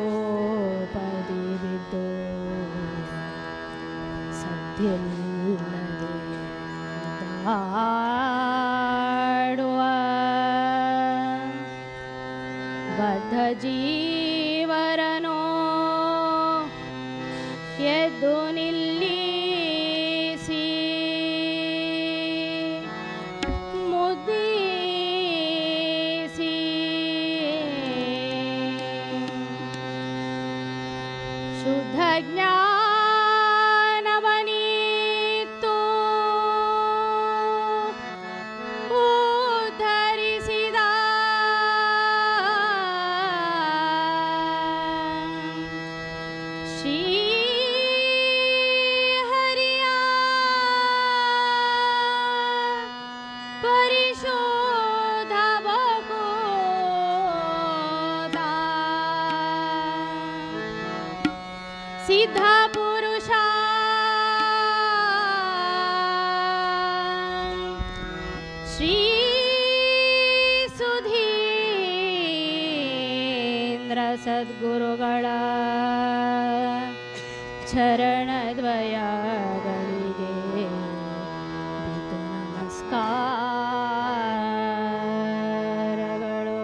ಅಜ್ಞಾನಕೋಪದಿ ಬಿದ್ದು ಸದ್ದಿಲ್ಲದೆ ಆಡುವ ಬದ್ಧ ಜೀವರನೋ ಎದ್ದು ನಿಲ್ಲಿಸಿ ಮುದ್ದಿಸಿ ಶುದ್ಧ ಜ್ಞಾನವನಿತ್ತು ಉದ್ಧರಿಸಿದ ಶ್ರೀ ಹರಿಯ ಪರಿಶೋಧ ಬಹುದ ಸಿದ್ಧ ಪುರುಷ ಶ್ರೀ ಸುಧೀಂದ್ರ ಸದ್ಗುರುಗಳ ಚರಣದ್ವಯಗಳಿಗೆ ಬಿದ್ದು ನಮಸ್ಕಾರಗಳು.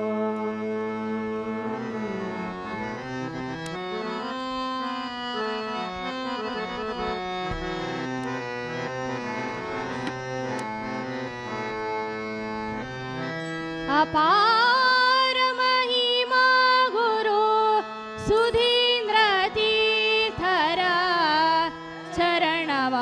ಅಪಾರ ಮಹಿಮಾ ಗುರು ಸುಧೀಂದ್ರ ತೀರ್ಥರ ಚರಣವ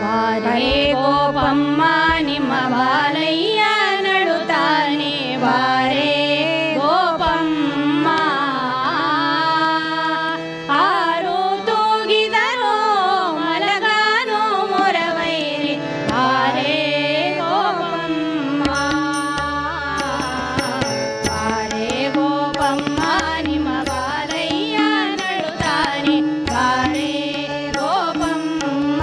ಬಾರೆ ಗೋಪಮ್ಮ ನಿಮ್ಮ ಬಾಲಯ್ಯ ನಡುತ್ತಾನೆ ಬಾರೆ ಗೋಪಮ್ಮ ಆರು ತೂಗಿದರೋ ಮಲಗಾನೋ ಮೊರವೈರಿ ಬಾರೆ ಗೋಪಮ್ಮ ಬಾರೆ ಗೋಪಮ್ಮ ನಿಮ್ಮ ಬಾಲಯ್ಯ ನಡುತ್ತಾನೆ ಬಾರೆ ಗೋಪಮ್ಮ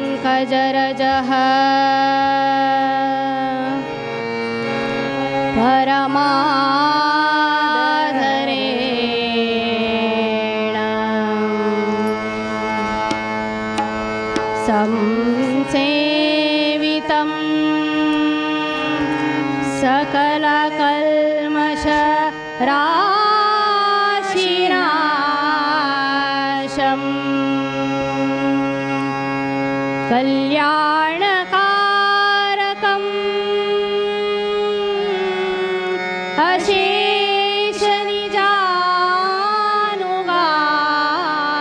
यत्पादपङ्कजरजः परमाधरेण संसेवितं सकलकल्मषराशिनाशम् कल्याणकारकम्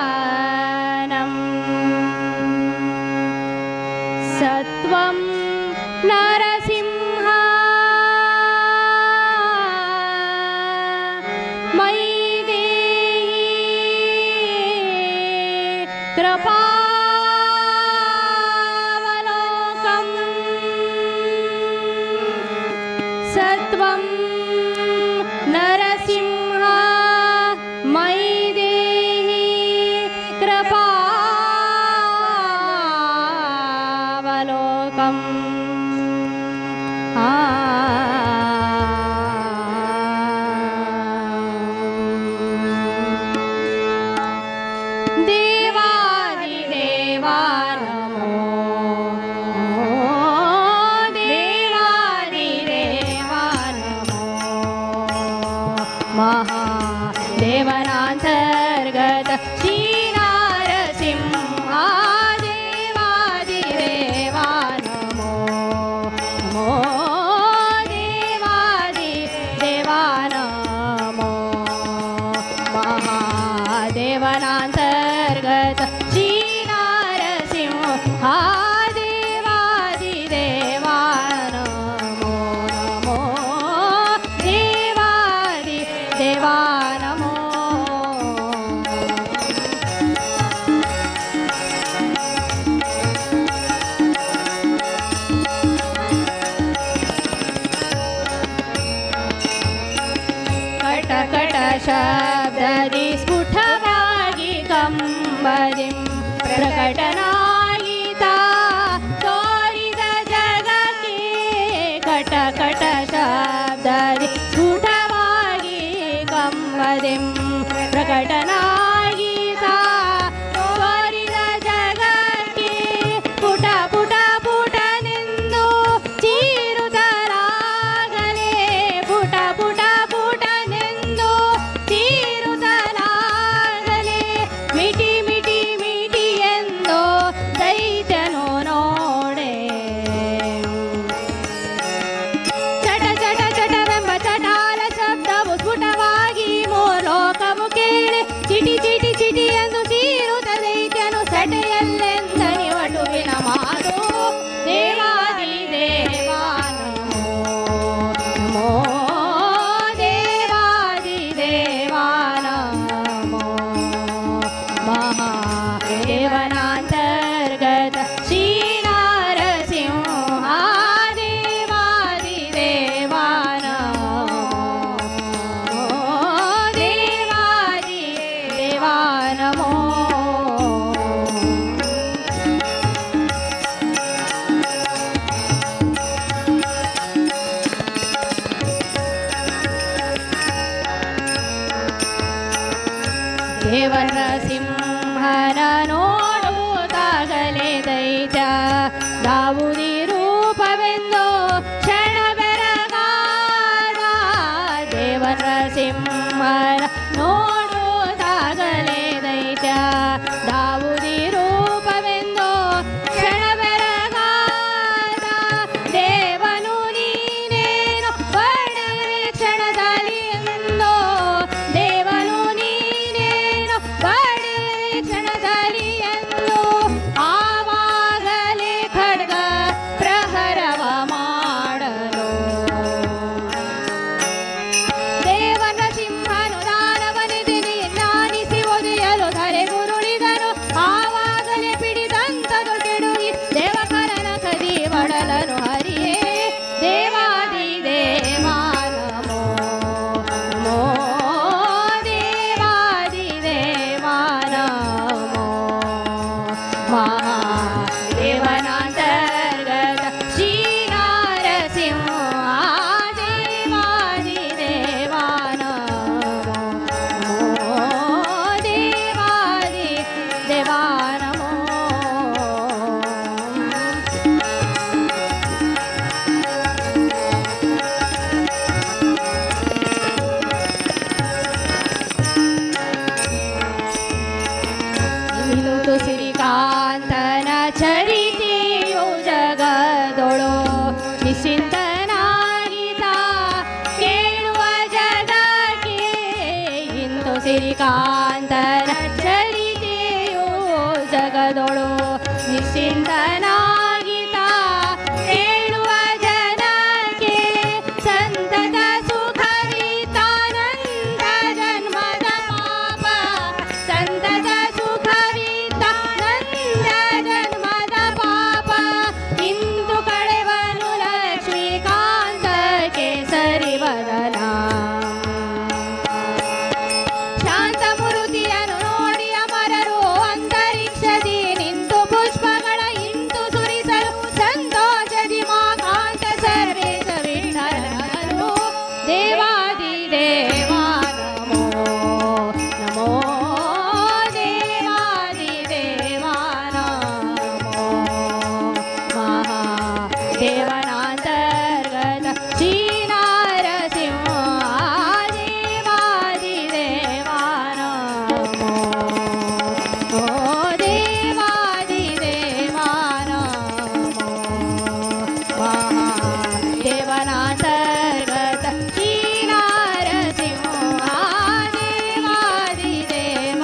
अशेषनिजानुगानम् सत्वं नरसिंह मयि देहि कृपावलोकम् सत्वं नरसिंह मयि देहि कृपावलोकम् देवादिदेवा नमो देवादिदेवा नमो महादेवनान्तर्गत श्रीनारसिंह देवादिदेवा नमो नमो देवादिदेवा नमो महादेवनान्तर्गत श्रीनारसिंह देवादिदेवा नमो नमो देवादिदेवा नमो कटकट शब्ददि स्फुटವಾಗಿ ಕಂಬದಿಂ ಪ್ರಕಟನಾಯಿತಾ ತೋರಿದ ಜಗಕ್ಕೆ ಕಟಕಟ ಶಬ್ದದಿ ಸ್ಫುಟವಾಗಿ ಕಂಬದಿಂ ಪ್ರಕಟನಾಯಿತಾ ತೋರಿದ ಜಗಕ್ಕೆ ಪುಟ ಪುಟ ಪುಟನೆಂದು ಚೀರುತ್ತಲಾಗಲೇ ಪುಟ ಪುಟ ಪುಟನೆಂದು ಚೀರುತ್ತಲಾಗಲೇ ಮಿಟಿ ಮಿಟಿ ಮಿಟಿ ಎಂದು ದೈತ್ಯನು ನೋಡೆ ಚಟ ಚಟ ಚಟವೆಂಬ ಚಟಾಲ ಶಬ್ದವು ಸ್ಫುಟವಾಗಿ ಮೂಲೋಕವು ಕೇಳಿ ಚಿಟಿ ಚಿಟಿ ಚಿಟಿ ಎಂದು ಚೀರುತ್ತ ದೈತ್ಯನು ಸಟೆಯಲ್ಲೆಂದ ನಿವಟುವಿನ ಮಾತು ದೇವಾದಿದೇವಾ ನಮೋ ದೇವಾದಿದೇವಾ ನಮೋ ಮಹಾದೇವನಾಂತರ್ಗತ ಶ್ರೀನಾರಸಿಂಹ ದೇವಾದಿದೇವಾ ನಮೋ ದೇವಾದಿದೇವಾ ನಮೋ ದೇವನರಸಿಂಹನ ನೋಡುತ್ತಾಗಲೇ ದೈತ್ಯ ದಾವುದಿ ರೂಪವೆಂದು ಕ್ಷಣ ಬೆರಗಾದ ದೇವನರಸಿಂಹನ ನೋಡುತ್ತಾಗಲೇ ದೈತ್ಯ ದಾವುದಿ ರೂಪವೆಂದು ಕ್ಷಣ ಬೆರಗಾದ ದೇವನು ನೀನೇನು ಬಡರೆ ಕ್ಷಣದಲ್ಲಿ ಎಂದು ದೇವನು ನೀನೇನು ಬಡರೆ ಕ್ಷಣದಲ್ಲಿ ಎಂದು ಆವಾಗಲೇ ಖಡ್ಗ ಪ್ರಹರವ ಮಾಡಲು ದೇವನ ಸಿಂಹನು ದಾನವನಿಧಿನಿ ನಾನಿಸಿ ಒದೆಯಲು ಧರೆಗುರುಳಿದನು ಇಂತು ಸಿರಿಕಾಂತನ ಚರಿತೆಯು ಜಗದೊಳು ನಿಶ್ಚಿಂತನಾಗಿತ ಕೇಳುವ ಜಗಕ್ಕೆ ಇಂತು ಸಿರಿಕಾಂತನ ಚರಿತೆಯು ಜಗದೊಳು ನಿಶ್ಚಿಂತನಾಗಿತ ಕೇಳುವ ಜನಕ್ಕೆ ಸಂತತ ಸುಖವಿತಾನಂದ ಜನ್ಮದ ಪಾಪ ಸಂತತ ಸುಖವಿತಾನಂದ ಜನ್ಮದ ಪಾಪ ಇಂದು ಕಳೆವನು ಲಕ್ಷ್ಮೀಕಾಂತ ಕೇಸರಿ ವದನ ಶಾಂತ ಮೂರ್ತಿಯನ್ನು ನೋಡಿ ಅಮರರು ಅಂತರಿಕ್ಷದಿ ನಿಂತು ಪುಷ್ಪಗಳ ಇಂತು ಸುರಿಸಲು ಸಂತೋಷದಿ ಮಾಕಾಂತ ಸರ್ವೇಶ ವಿಠಲರು ದೇವಾದಿ ದೇವ ನಮೋ ನಮೋ ದೇವಾದಿ ದೇವ ನಮೋ ಮಹಾ ದೇವನಾಂತರ್ಗತ ಶ್ರೀ ನರಸಿಂಹ ದೇವಾದಿ ದೇವ ನಮೋ ಓ ದೇವಾದಿ ದೇವ ನಮೋ ಮಹಾ ದೇವನಾಂತರ್ಗತ ಶ್ರೀ ನರಸಿಂಹ ದೇವಾದಿ ದೇವ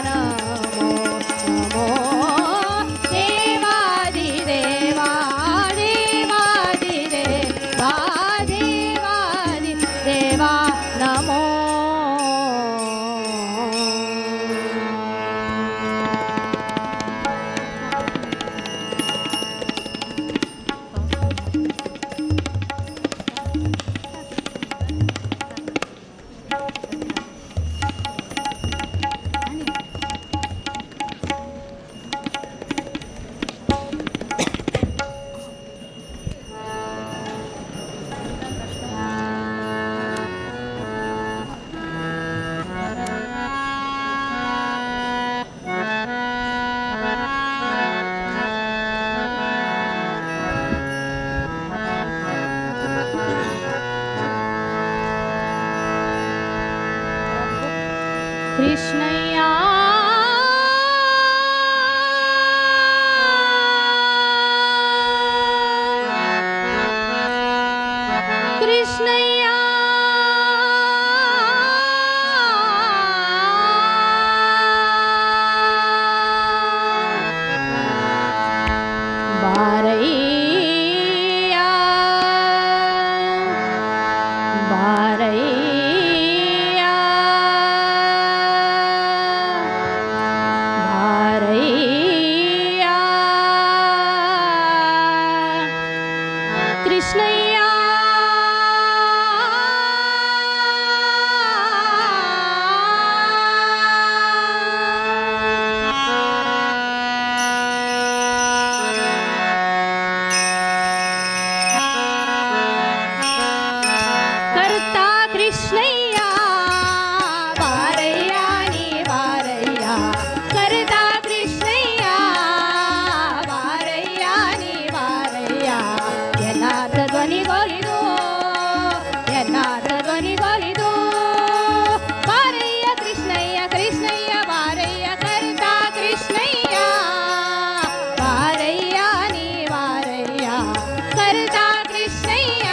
ನಮೋ ನಮೋ ದೇವಾದಿ ದೇವ ದೇವಾದಿ ದೇವ ದೇವಾದಿ ದೇವ ನಮೋ ಕೃಷ್ಣಯ್ಯ ಕೃಷ್ಣಯ್ಯ ಬಾರಯ್ಯ ಬಾರಯ್ಯ ಬಾರಯ್ಯ ಕೃಷ್ಣಯ್ಯ ಕರ್ತ ಕೃಷ್ಣಯ್ಯ ಬಾರಯ್ಯ ನೀ ಬಾರಯ್ಯ ಕರ್ತ ಕೃಷ್ಣಯ್ಯ ಬಾರಯ್ಯ ನೀ ಬಾರಯ್ಯ ಎನ್ನಾದ ಧ್ವನಿಗೊಲಿದು ಎನ್ನಾದ ಧ್ವನಿಗೊಲಿದು ಬಾರಯ್ಯ ಕೃಷ್ಣಯ್ಯ ಕೃಷ್ಣಯ್ಯ ಬಾರಯ್ಯ ಕರ್ತ ಕೃಷ್ಣಯ್ಯ ಬಾರಯ್ಯ ನೀ ಬಾರಯ್ಯ ಕರ್ತ ಕೃಷ್ಣಯ್ಯ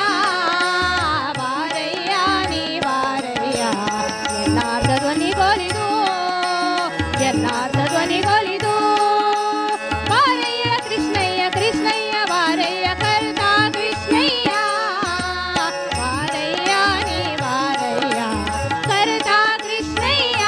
ಬಾರಯ್ಯ ನೀ ಬಾರಯ್ಯ ಎಲ್ಲಾರ್ದ ಧ್ವನಿಗೊಲಿದು ಎಲ್ಲಾರ್ದ ಧ್ವನಿಗೊಲಿದು ಬಾರಯ್ಯ ಕೃಷ್ಣಯ್ಯ ಕೃಷ್ಣಯ್ಯ ಬಾರಯ್ಯ ಕರ್ತ ಕೃಷ್ಣಯ್ಯ ಬಾರಯ್ಯ ನೀ ಬಾರಯ್ಯ ಕರ್ತ ಕೃಷ್ಣಯ್ಯ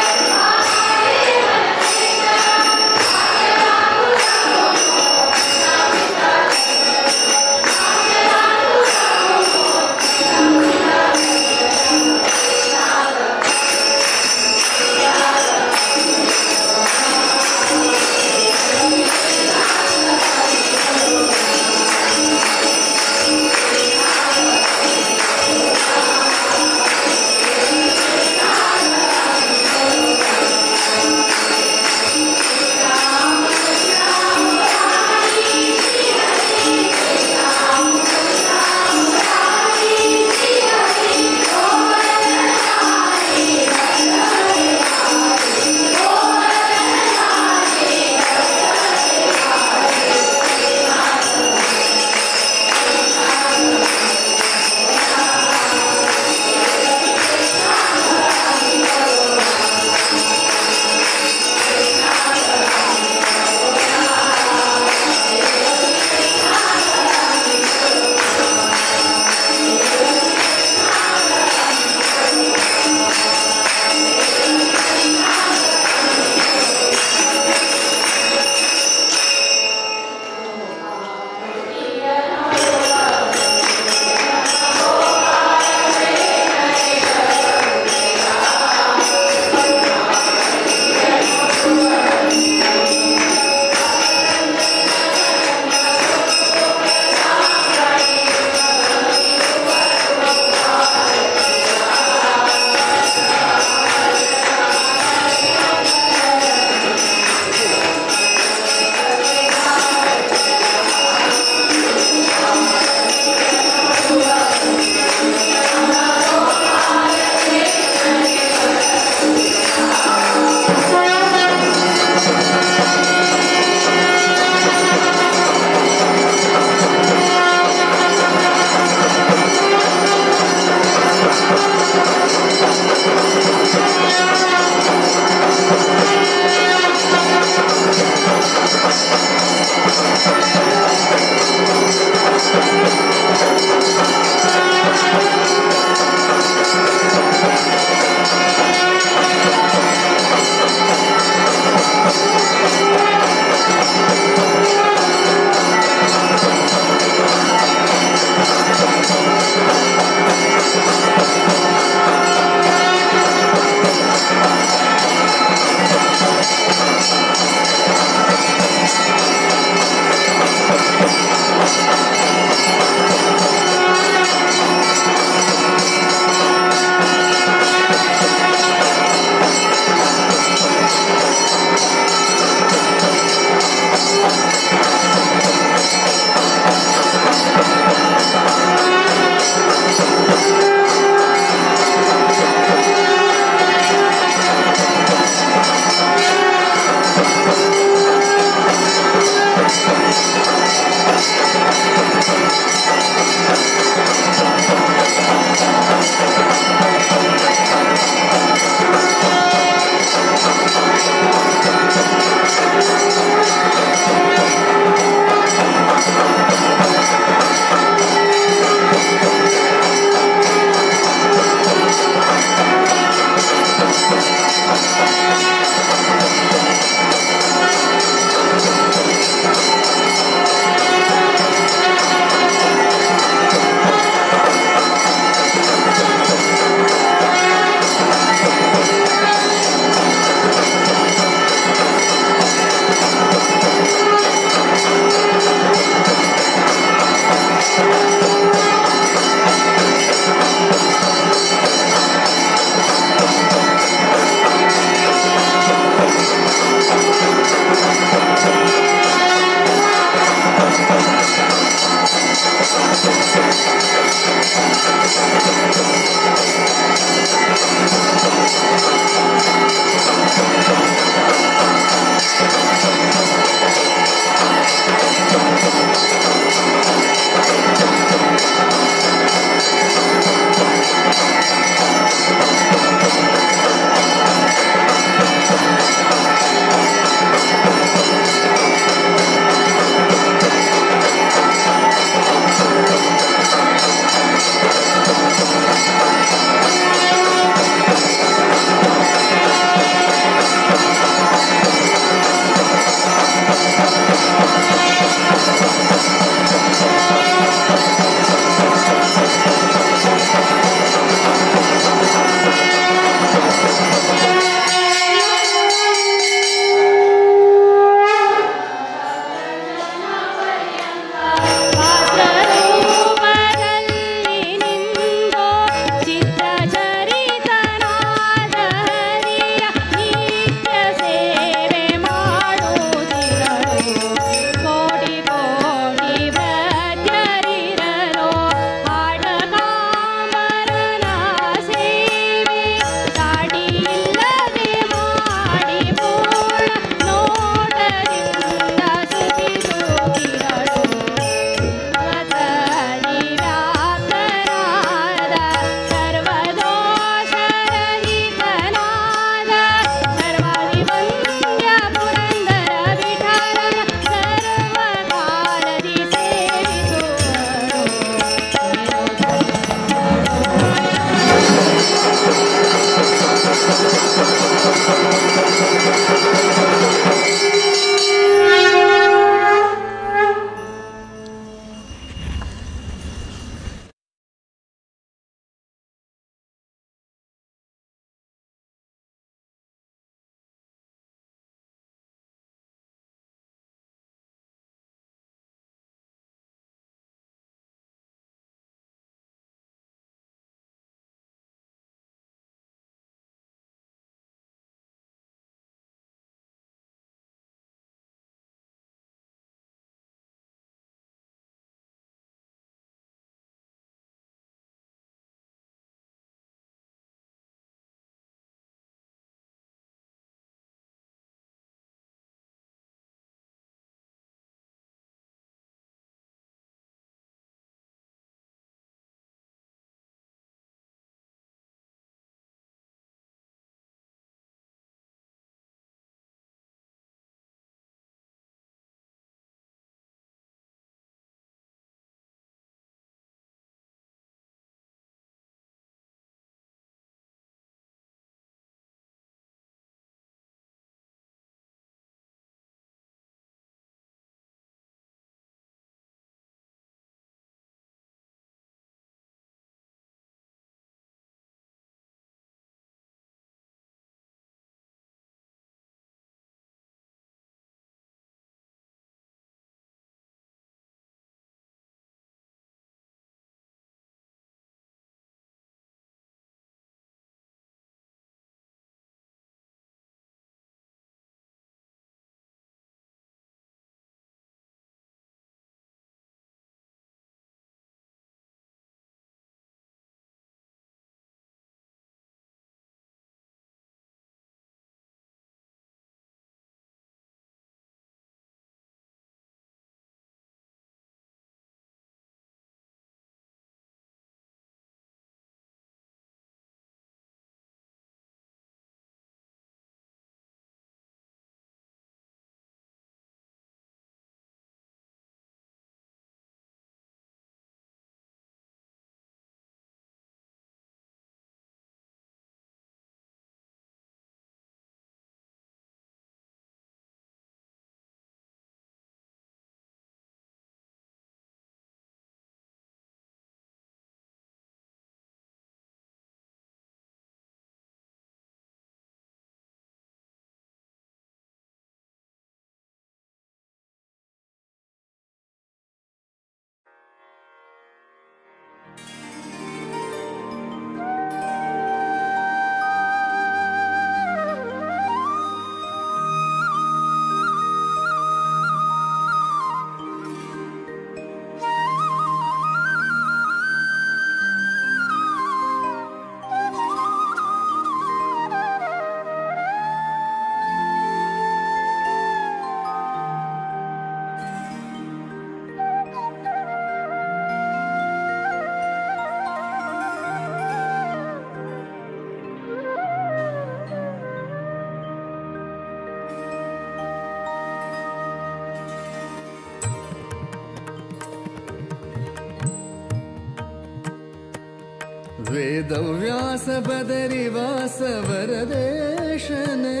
वेदव्यास बदरिवास वरदेशने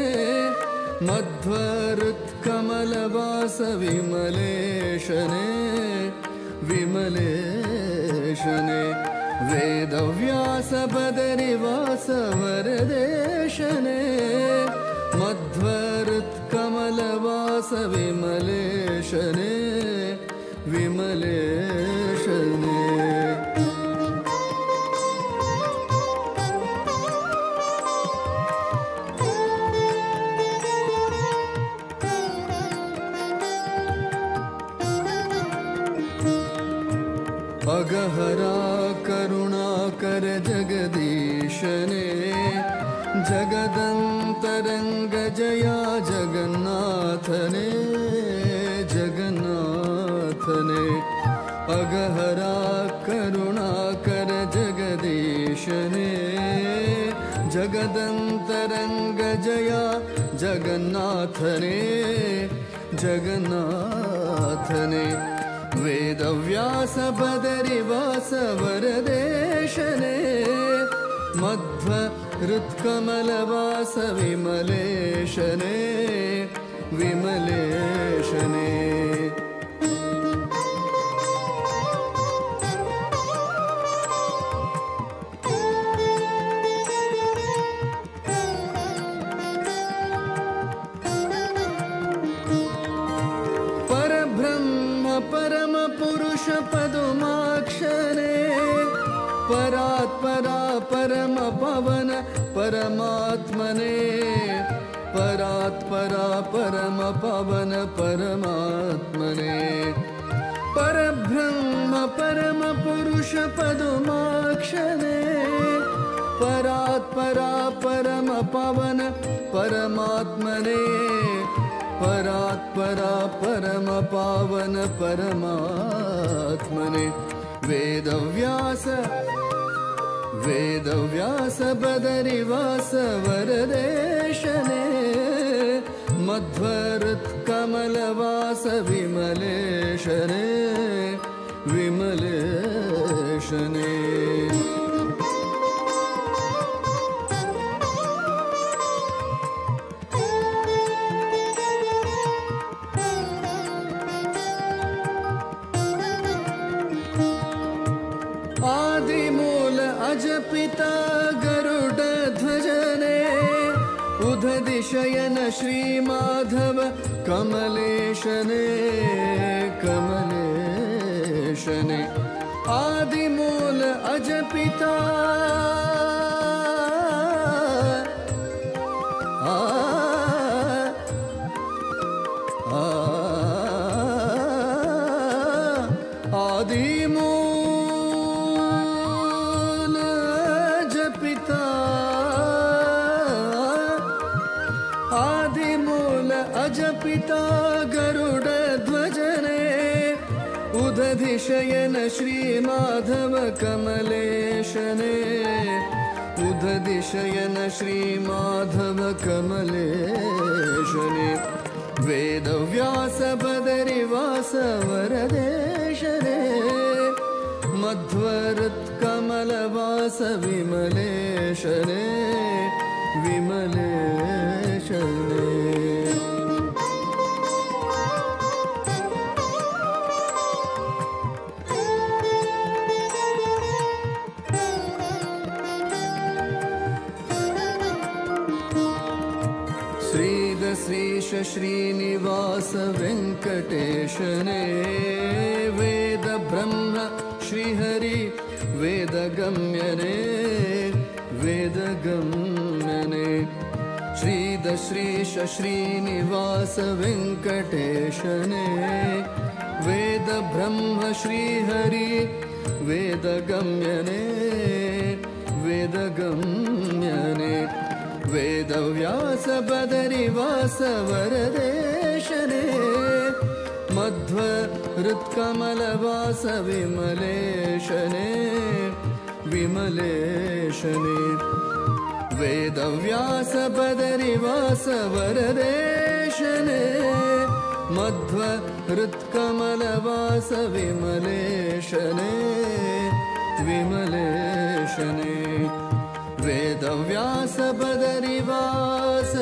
मध्वरुत्कमलवास विमलेशने विमलेशने वेदव्यास बदरिवास वरदेशने मध्वरुत्कमलवास विमलेशने विमलेशने अगहरा करुणाकर जगदीशने जगदंतरंग जया जगन्नाथने जगन्नाथने अगहरा करुणाकर जगदीशने जगदंतरंग जया जगन्नाथने जगन्नाथने वेदव्यास बदरिवास वरदेशने मध्वरुत्कमलवास विमलेशने विमलेशने परम पुरुष पदुमाक्षरे परात्परा परम पवन परमात्मने परात्परा परम पवन परमात्मने परब्रह्म परम पुरुष पदुमाक्षरे परात्परा परम पवन परमात्मने परात्परा परम पावन परमात्मने वेदव्यास वेदव्यास बदरिवास वरदेशने मध्वरुत्कमलवास विमलेशने विमलेशने आदिमूल अजपिता गरुड ध्वजने उदधिशयन श्रीमाधव कमलेशने कमलेशने आदिमूल अजपिता आदिमूल अजपिता आदिमूल अजपिता गरुड ध्वजने उदधिशयन श्रीमाधव कमलेशने उदधिशयन श्रीमाधव कमलेशने वेदव्यास बदरिवास वरदेशने मध्वरुत्कमलवास विमलेशने विमलेशने श्रीद श्रीश श्रीनिवास वेंकटेशने वेद ब्रह्म श्रीहरि वेदगम्यने वेदगम्यने श्रीद श्रीश श्रीनिवास वेंकटेशने वेद ब्रह्म श्रीहरि वेदगम्यने वेदगम्यने वेदव्यास बदरिवास वरदेशने मध्वरुत्कमलवास विमलेशने विमलेशने वेदव्यास बदरिवास वरदेशने मध्वरुत्कमलवास विमलेशने विमलेशने वेदव्यास बदरिवास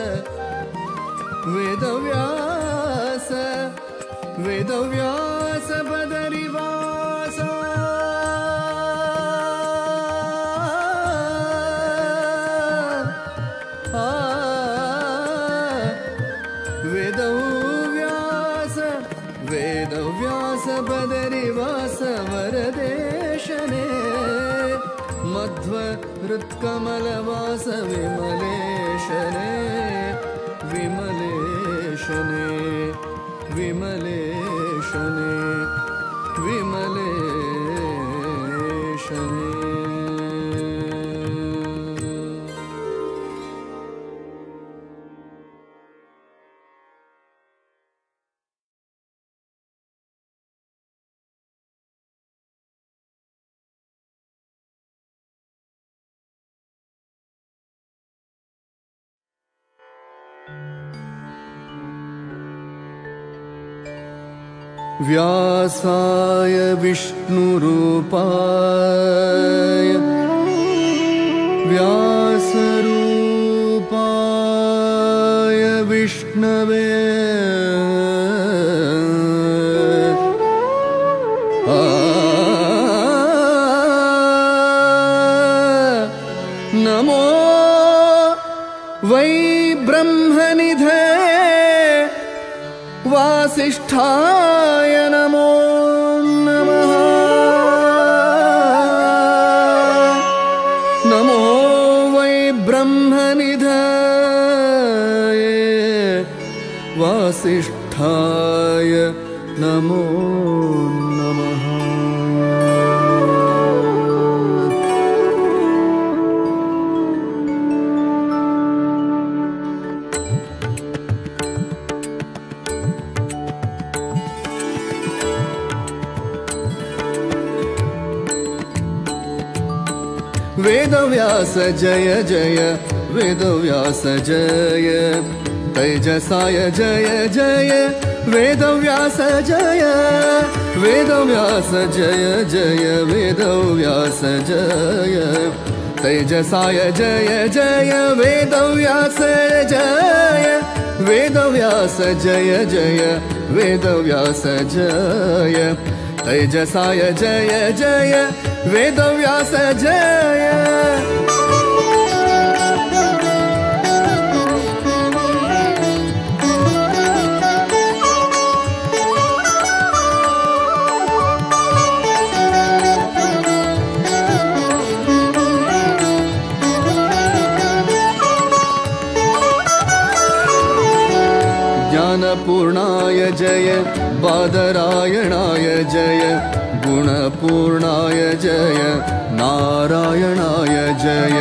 वेदव्यास वेदव्यास बदरिवास वेदव्यास वेदव्यास बदरिवास वरदेशने मध्व हृत्कमलवास विमलेशने विमलेशने विमलेशने विमलेशने व्यासाय विष्णुरूपाय व्यासरूपाय विष्णवे नमो वै ब्रह्मनिधे वासिष्ठाय नमो नमः नमो वै ब्रह्मनिधये वासिष्ठाय नमो नमः वेदव्यास जय जय वेदव्यास जय तेजसाय जय जय वेदव्यास जय वेदव्यास जय जय वेदव्यास जय तेजसाय जय जय वेदव्यास जय वेदव्यास जय जय वेदव्यास जय तेजसाय जय जय वेदव्यास जय ज्ञानपूर्णाय जय बादरायणाय जय गुणपूर्णाय जय नारायणाय जय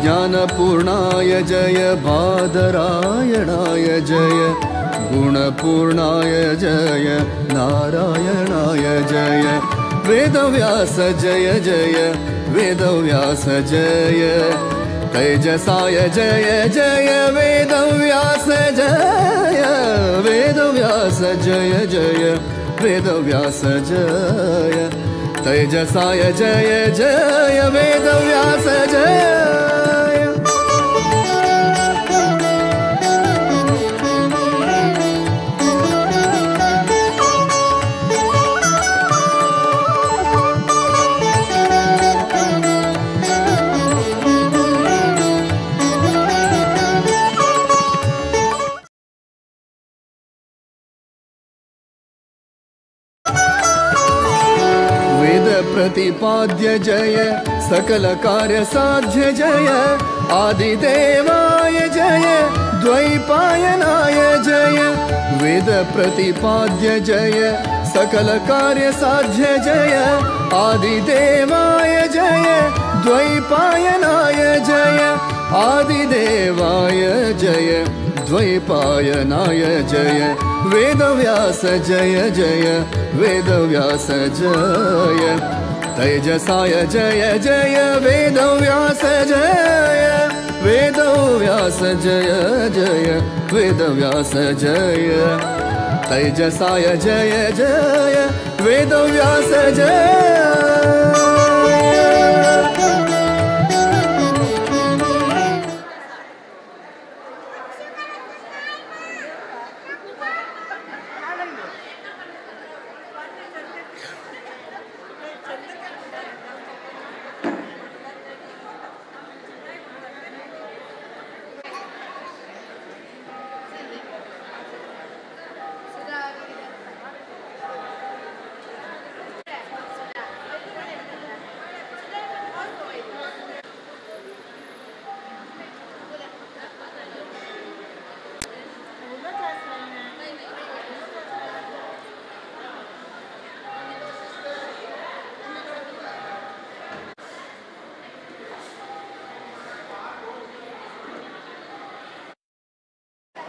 ज्ञानपूर्णाय जय बादरायणाय जय गुणपूर्णाय जय नारायणाय जय वेदव्यास जय जय वेदव्यास जय तेजसाय जय जय वेदव्यास जय वेदव्यास जय जय वेदव्यास जय तेजसाय जय जय वेदव्यास जय प्रतिपाद्य जय सकल कार्य साध्य जय आदिदेवाय जय द्वैपायनाय जय वेद प्रतिपाद्य जय सकल कार्य साध्य जय आदिदेवाय जय द्वैपायनाय जय आदिदेवाय जय द्वैपायनाय जय वेदव्यास जय जय वेदव्यास जय तेजसाय जय जय वेदव्यास जय वेदव्यास जय जय वेदव्यास जय तेजसाय जय जय वेदव्यास जय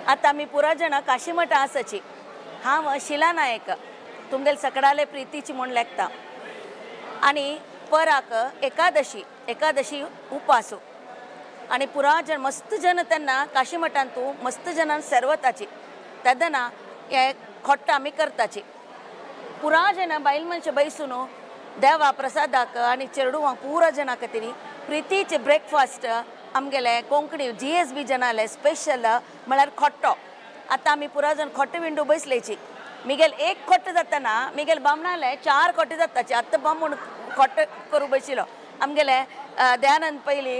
आता आमी पुरा जाणां काशीमठ आसाची हांव शिला नायक तुमगेल सकडाले प्रितीची म्हूण लेखता आनी पराक एकादशी उपासू आनी पुरा जन मस्त जन तेन्ना काशीमठान तूं मस्त जनान सर्वताची तेदना हे खोट्ट आमी करताची पुरा जन बायल मनशां बैसून देवा प्रसादाक आनी चेडूवांक पुरा जना खातीर प्रितीचे ब्रेकफास्ट आमगेले कोंकणी GSB जनाले स्पेशल म्हळ्यार खोट्टो आतां आमी पुरा जन खोट्ट विंडो बैसलेची मिगेल एक खोट्ट जाताना मिगेल बामणाले 4 खोट्टे जाताचे आतां बामूण खोट्ट करूं बशिलो आमगेले दयानंद पयली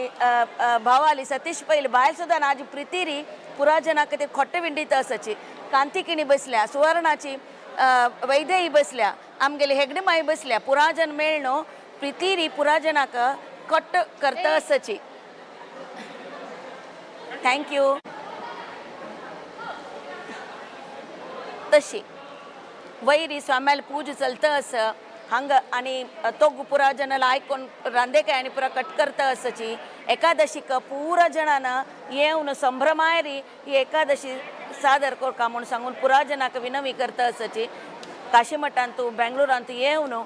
भावाली सतीश पयली बायल सुद्दां आजी प्रितीरी पुरा जना खातीर खोट्ट विंडीत आसाची कांतिकिणी बसल्या सुवर्णाची वैदेही बसल्या आमगेली हेगडे माई बसल्या पुरा जन मेळनो प्रितीरी पुरा जनाक खोट्ट करता आसाची थँक्यू तशी वैरी स्वाम्याल पूज चलता आस हांग आनी तोग पुरा जनाला आयकोन रांदेकाय आनी पुरा कट करता आसाची एकादशीक पुरा जणान येवन संभ्रमायरी ही एकादशी सादर करता म्हूण सांगून पुरा जनाक विनवी करता आसाची काशीमठान तूं बेंगलोरान तूं येवन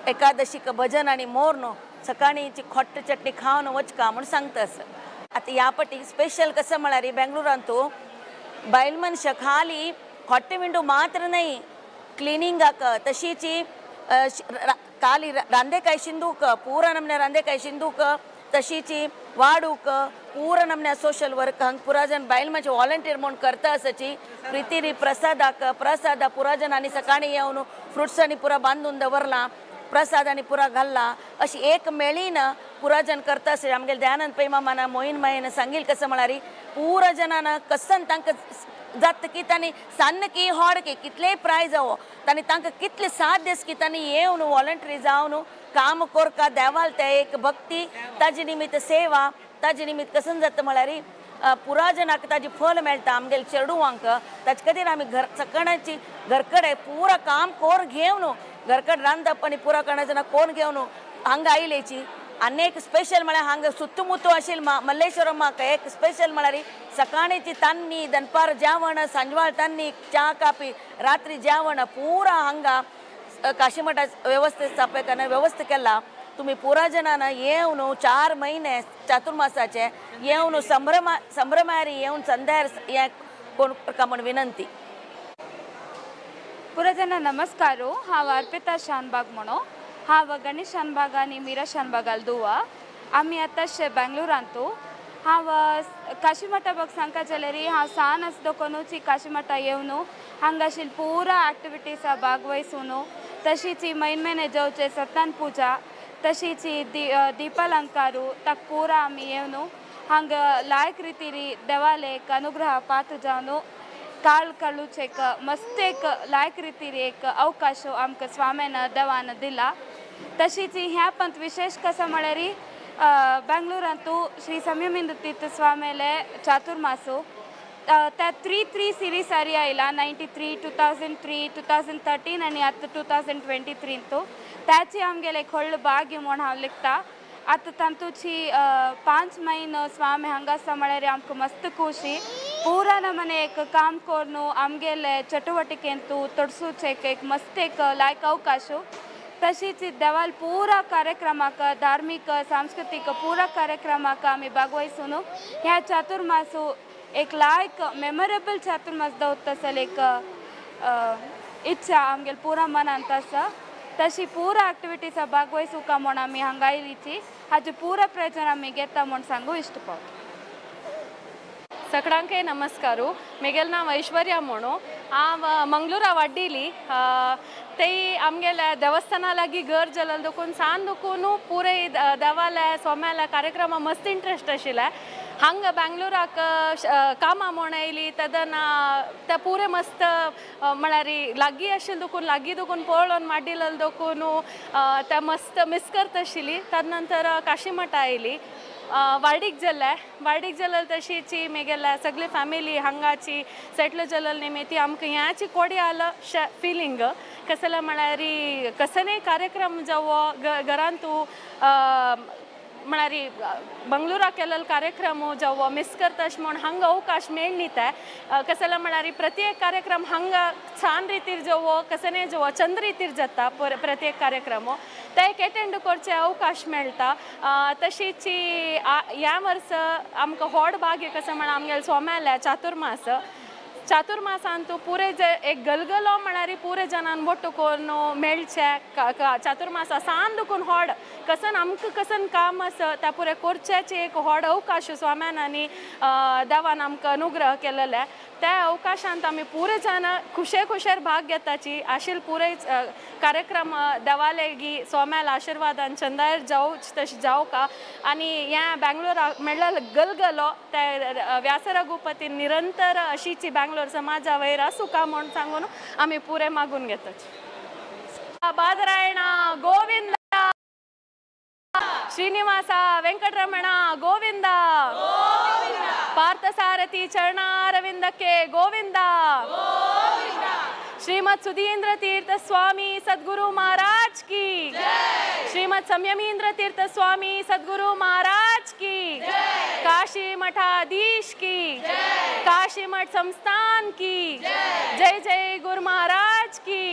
एकादशीक भजन आनी मोर सकाळीची खोट्ट चटणी खावन वचका म्हूण सांगता आसा आतां ह्या पाटी स्पेशल कसं म्हळ्यार बेंगलोरान तूं बायल मनशां खाली खोट्ट विंडो मात्र न्हय क्लिनिंगाक तशीची काली रांदेकाय शिंदूक पुरा नमने रांदेकाय शिंदूक तशीची वाडूक पुरा नमने सोशल वर्क हांगा पुरा जन बायल मनशां वॉलंटियर म्हूण करता आसाची प्रितीरी प्रसाद पुरा जन आनी सकाळी येवन फ्रुट्स आनी पुरा बांदून दवरलां प्रसाद आनी पुरा घालला अशी एक मेळीन पुरा जन करता आसता आमगेले दयानंद पै मामान मोहीन मायेन सांगिल कसं म्हळ्यार पुरा जनान कसन तांकां जाता की तांणी सन्न की होड की कितलेय प्रायज जावो तांणी तांकां कितले 7 दीस की तांणी येवन वॉलंटरी जावन काम कोरका देवाल ते एक भक्ती ताजे निमित्त सेवा ताजे निमित्त कसन जाता म्हळ्यार पुरा जनाक ताजी फल मेळटा आमगेले चेडूवांक ताचे खातीर आमी सकाळची घरकडे पुरा काम कोर घेवन घरकड रांदप आनी पुरा कणा जना कोण घेवन हांगा आयलेची आनी एक स्पेशल म्हळ्यार हांगा सुत्तमुत्तू आशिल्ली मल्लेश्वरम्माक एक स्पेशल म्हळ्यार सकाळीची तान्नी दनपार जेवण सांजवाळ तान्नी च्या कापी रात्री जेवण पुरा हांगा काशीमठा वेवस्थीत स्थापकान वेवस्था केला तुम्ही पुरा जनान येवन 4 महिने चातुर्मासाचे येवन संभ्रमारी येवन संध्यार हे कोण म्हण विनंती पुरा जन नमस्कारू हांव अर्पिता शानबाग म्हणो हांव गणेश शानबाग आनी मीरा शानबागाल दुवा आमी आतां बेंगलोरांतू हांव काशीमठा बघ सांगता जाल्यार हांव सान आसतोकोनूच काशीमठा येवन हांगा आशिल्ली पुरा एक्टिविटीसा भागवहिसून तशीच महिने जेवचे सत्यान पूजा तशीच दीपालंकारू ताका पुरा आमी येवन हांगा लायक रितीरी देवालेक अनुग्रह पात्र जावन काळ काळूच एक मस्त एक लायक रितीरी एक अवकाश आमकां स्वाम्यान देवान दिला तशीच ह्या पंत विशेष कसं म्हळ्यार बेंगलोरांतू श्री संयमिंद तीर्थ स्वामेले चातुर्मासू त्या 3 सिरीज सारी आयला 93, 2003, 2013 आनी आतां 2023 तो त्याची आमगेले एक व्हडलो भाग्य म्हूण हांव लिखता आतां तांतूची 5 म्हयनो स्वामी हांगा आसा म्हळ्यार आमकां मस्त खोशी पुरा नमने एक काम करून आमगेले चटवटिकेंतू तडसूच एक मस्त एक लायक अवकाश तशीच देवाल पुरा कार्यक्रमाक धार्मिक सांस्कृतिक पुरा कार्यक्रमाक आमी भागवहिसून ह्या चातुर्मासू एक लायक मेमोरेबल चातुर्मास दवरता आसले एक इच्छा आमगेले पुरा मनांत आसा तशी पुरा एक्टिविटीसा भागवहिसूका म्हूण आमी हांगा आयलीची हाजे पुरा प्रयोजन आमी घेता म्हूण सांगू इश्टपड सगळ्यांके नमस्कारू म्हगेलें नांव ऐश्वर्या म्हणू हांव मंगळूरा वाड्डिली ते आमगेले देवस्थाना लागीं घर जल्लें देखून सान देखून पुरे देवाले सोम्याले कार्यक्रम मस्त इंट्रस्ट आशिल्ले हांगा बेंगलोराक कामां म्हूण येयली तेदना ते पुरे मस्त म्हळ्यार लागीं आशिल्ले देखून लागीं देखून पळोवन माड्डिलें देखून ते मस्त मिस करता आशिल्ली तद नंतर काशीमठा येयली वाडीक जाल्ले तशीची म्हगेले सगळी फॅमिली हांगाची सेटल जाल्ले निमित्त आमकां ह्याची कोड्याल फिलींग कसले म्हळ्यार कसले कार्यक्रम जावो घरांतू म्हळ्यार बंगळुरा केलेलो कार्यक्रम जेव्हा मिस करताश म्हण हांगा अवकाश मेळ्ळीते कशें जाल्यार म्हळ्यार प्रत्येक कार्यक्रम हांगा छान रितीर जेवो कशेंय जेवो चंद रितीर जाता प्रत्येक कार्यक्रम ते एक अटेंड करचे अवकाश मेळटा तशीच ह्या वर्स आमकां व्हड भाग्य कशें म्हण आमगेले सोम्याले चातुर्मासांतू पुरे जे एक गलगलो म्हळ्यार पुरे जनान वट्टुकून मेळचे चातुर्मासा सान दुखून व्हड कसन आमकां कसन काम आसा त्या पुरे करचेचे एक व्हड अवकाश स्वाम्यान आनी देवान आमकां अनुग्रह केलेले त्या अवकाशांत आमी पुरे जन खुशेर भाग घेताची आशिल्ले पुरे कार्यक्रम देवालेगी सोम्याल आशिर्वादान चंदायर जावच तशें जावका आनी ह्या बेंगलोरा मेळ्ळेलो गलगलो ते व्यास रघुपतीन निरंतर अशीच बेंगलोर समाजा वयर आसूं का म्हूण सांगून आमी पुरे मागून घेताची बादरायण गोविंद श्रीनिवास वेंकटरमण गोविंद पार्थसारथी चरणारविंदಕ್ಕೆ गोविंद श्रीमद सुधींद्र तीर्थ स्वामी सद्गुरु महाराज की श्रीमद संयमींद्र तीर्थ स्वामी सद्गुरु महाराज की काशी मठाधीश की काशी मठ संस्थान की जय जय गुरु महाराज की